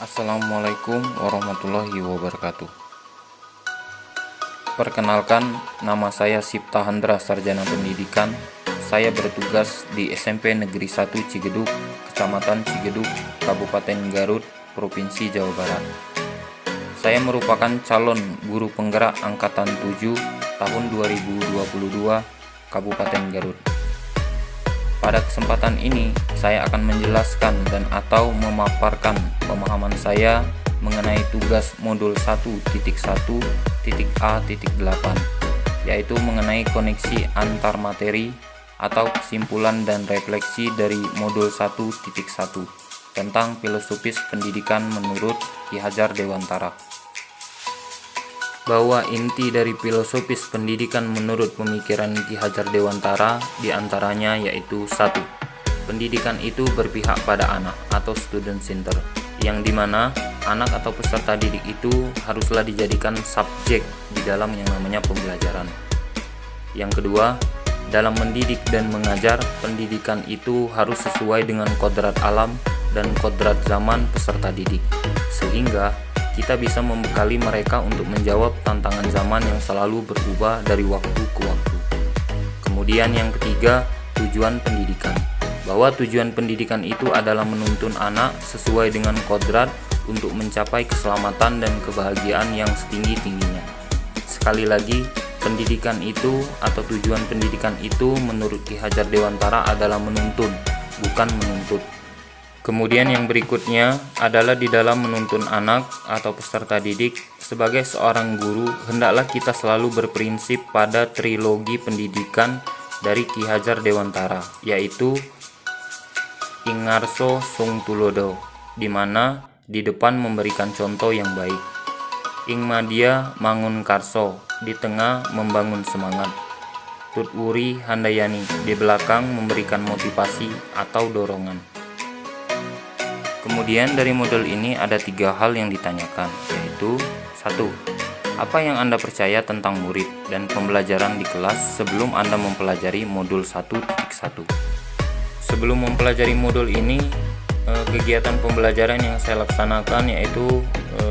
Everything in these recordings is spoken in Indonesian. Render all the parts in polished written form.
Assalamualaikum warahmatullahi wabarakatuh. Perkenalkan, nama saya Sipta Handra, Sarjana Pendidikan. Saya bertugas di SMP Negeri 1 Cigedug, Kecamatan Cigedug, Kabupaten Garut, Provinsi Jawa Barat. Saya merupakan calon guru penggerak Angkatan 7 tahun 2022 Kabupaten Garut. Pada kesempatan ini, saya akan menjelaskan dan atau memaparkan pemahaman saya mengenai tugas modul 1.1.A.8, yaitu mengenai koneksi antar materi atau kesimpulan dan refleksi dari modul 1.1 tentang filosofis pendidikan menurut Ki Hajar Dewantara. Bahwa inti dari filosofis pendidikan menurut pemikiran Ki Hajar Dewantara diantaranya yaitu 1. Pendidikan itu berpihak pada anak atau student center, yang dimana anak atau peserta didik itu haruslah dijadikan subjek di dalam yang namanya pembelajaran. Yang kedua, dalam mendidik dan mengajar, pendidikan itu harus sesuai dengan kodrat alam dan kodrat zaman peserta didik, sehingga kita bisa membekali mereka untuk menjawab tantangan zaman yang selalu berubah dari waktu ke waktu. Kemudian yang ketiga, tujuan pendidikan. Bahwa tujuan pendidikan itu adalah menuntun anak sesuai dengan kodrat untuk mencapai keselamatan dan kebahagiaan yang setinggi-tingginya. Sekali lagi, pendidikan itu atau tujuan pendidikan itu menurut Ki Hajar Dewantara adalah menuntun, bukan menuntut. Kemudian yang berikutnya adalah di dalam menuntun anak atau peserta didik, sebagai seorang guru hendaklah kita selalu berprinsip pada trilogi pendidikan dari Ki Hajar Dewantara, yaitu Ingarso Sung Tulodo, di mana di depan memberikan contoh yang baik, Ingmadia Mangun Karso, di tengah membangun semangat, Tutwuri Handayani, di belakang memberikan motivasi atau dorongan. Kemudian dari modul ini ada 3 hal yang ditanyakan, yaitu 1. Apa yang Anda percaya tentang murid dan pembelajaran di kelas sebelum Anda mempelajari modul 1.1? Sebelum mempelajari modul ini, kegiatan pembelajaran yang saya laksanakan yaitu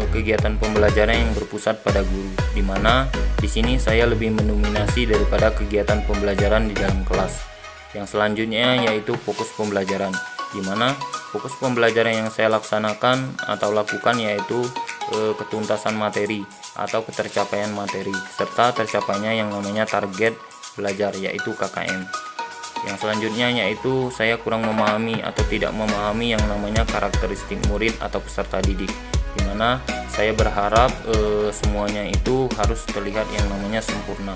kegiatan pembelajaran yang berpusat pada guru, di mana di sini saya lebih mendominasi daripada kegiatan pembelajaran di dalam kelas. Yang selanjutnya yaitu fokus pembelajaran, di mana fokus pembelajaran yang saya laksanakan atau lakukan yaitu ketuntasan materi atau ketercapaian materi serta tercapainya yang namanya target belajar yaitu KKM. Yang selanjutnya yaitu saya kurang memahami atau tidak memahami yang namanya karakteristik murid atau peserta didik, di mana saya berharap semuanya itu harus terlihat yang namanya sempurna.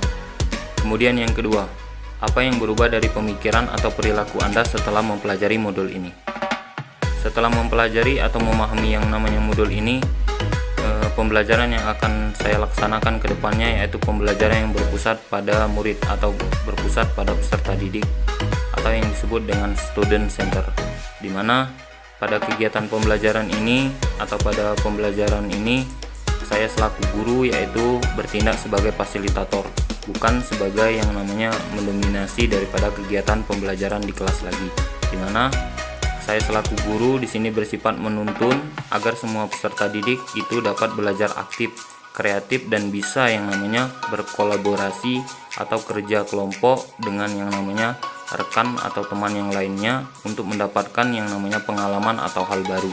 Kemudian yang kedua, apa yang berubah dari pemikiran atau perilaku Anda setelah mempelajari modul ini? Setelah mempelajari atau memahami yang namanya modul ini, pembelajaran yang akan saya laksanakan ke depannya yaitu pembelajaran yang berpusat pada murid atau berpusat pada peserta didik atau yang disebut dengan student center, di mana pada kegiatan pembelajaran ini atau pada pembelajaran ini saya selaku guru yaitu bertindak sebagai fasilitator, bukan sebagai yang namanya mendominasi daripada kegiatan pembelajaran di kelas lagi, di mana saya selaku guru di sini bersifat menuntun agar semua peserta didik itu dapat belajar aktif, kreatif dan bisa yang namanya berkolaborasi atau kerja kelompok dengan yang namanya rekan atau teman yang lainnya untuk mendapatkan yang namanya pengalaman atau hal baru.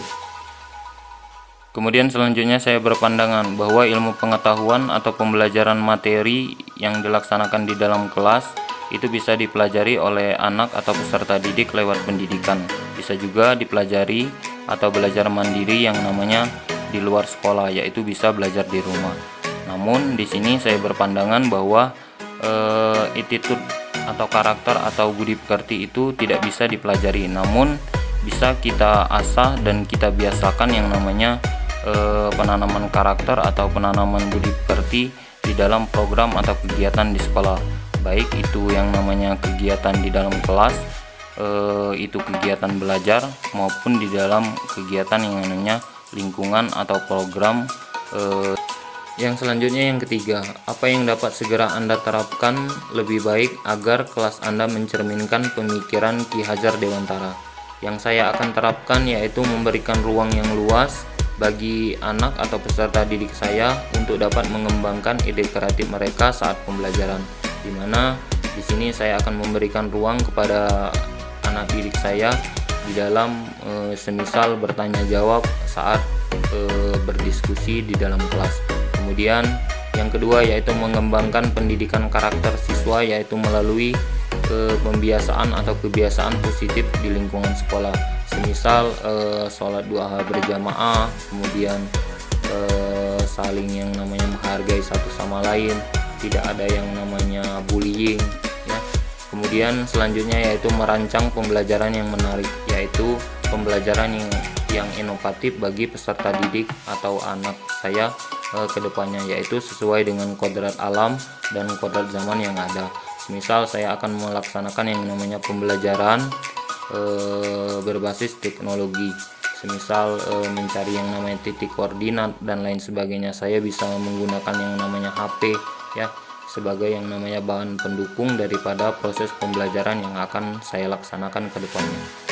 Kemudian selanjutnya saya berpandangan bahwa ilmu pengetahuan atau pembelajaran materi yang dilaksanakan di dalam kelas itu bisa dipelajari oleh anak atau peserta didik lewat pendidikan. Bisa juga dipelajari atau belajar mandiri yang namanya di luar sekolah, yaitu bisa belajar di rumah. Namun di sini saya berpandangan bahwa attitude atau karakter atau budi pekerti itu tidak bisa dipelajari, namun bisa kita asah dan kita biasakan yang namanya penanaman karakter atau penanaman budi pekerti di dalam program atau kegiatan di sekolah, baik itu yang namanya kegiatan di dalam kelas, itu kegiatan belajar, maupun di dalam kegiatan yang namanya lingkungan atau program. Yang selanjutnya yang ketiga, apa yang dapat segera Anda terapkan lebih baik agar kelas Anda mencerminkan pemikiran Ki Hajar Dewantara? Yang saya akan terapkan yaitu memberikan ruang yang luas bagi anak atau peserta didik saya untuk dapat mengembangkan ide kreatif mereka saat pembelajaran, di mana di sini saya akan memberikan ruang kepada anak didik saya di dalam semisal bertanya jawab saat berdiskusi di dalam kelas. Kemudian yang kedua yaitu mengembangkan pendidikan karakter siswa, yaitu melalui pembiasaan atau kebiasaan positif di lingkungan sekolah, semisal sholat duha berjamaah, kemudian saling yang namanya menghargai satu sama lain, tidak ada yang namanya bullying ya. Kemudian selanjutnya yaitu merancang pembelajaran yang menarik, yaitu pembelajaran yang inovatif bagi peserta didik atau anak saya ke depannya, yaitu sesuai dengan kodrat alam dan kodrat zaman yang ada. Misal saya akan melaksanakan yang namanya pembelajaran berbasis teknologi, semisal mencari yang namanya titik koordinat dan lain sebagainya. Saya bisa menggunakan yang namanya HP ya sebagai yang namanya bahan pendukung daripada proses pembelajaran yang akan saya laksanakan ke depannya.